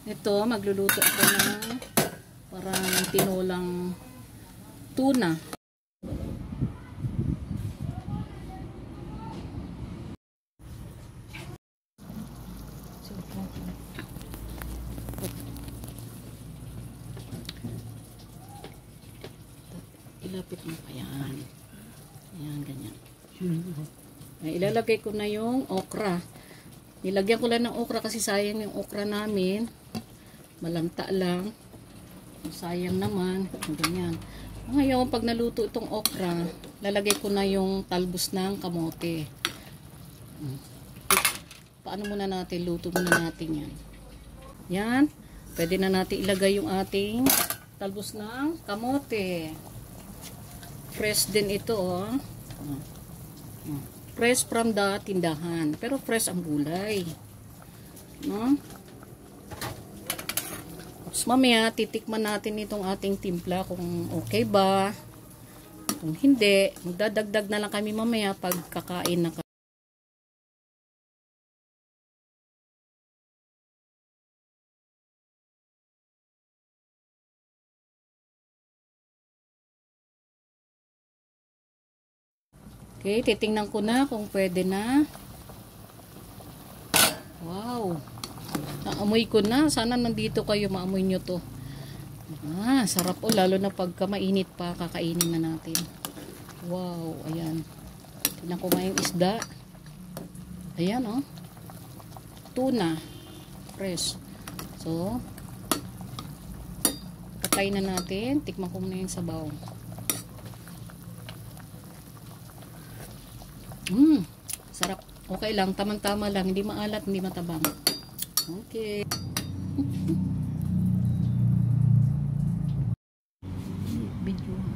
Ito, magluluto ako ng parang tinolang tuna. Ilapit mo pa yan. Ayan, ganyan. Ilalagay ko na yung okra. Nilagyan ko lang ng okra kasi sayang yung okra namin. Malanta lang. Sayang naman. Ganyan. Ngayon, pag naluto itong okra, lalagay ko na yung talbos ng kamote. Paano muna natin? Luto muna natin yan. Yan. Pwede na natin ilagay yung ating talbos ng kamote. Fresh din ito, oh. Fresh from the tindahan. Pero fresh ang gulay. No? Tapos mamaya, titikman natin itong ating timpla kung okay ba. Kung hindi, magdadagdag na lang kami mamaya pag kakain na kami. Okay, titingnan ko na kung pwede na. Wow! Naamoy ko na. Sana nandito kayo, maamoy nyo to. Sarap o. Lalo na pagka mainit pa, kakainin na natin. Wow, ayan. Tingnan ko nga yung isda. Ayan, oh. Tuna. Fresh. So, patay na natin. Tikman ko muna yung sabaw. Sarap. Okay lang. Tamang-tama lang. Hindi maalat, hindi matabang. Okay. Video.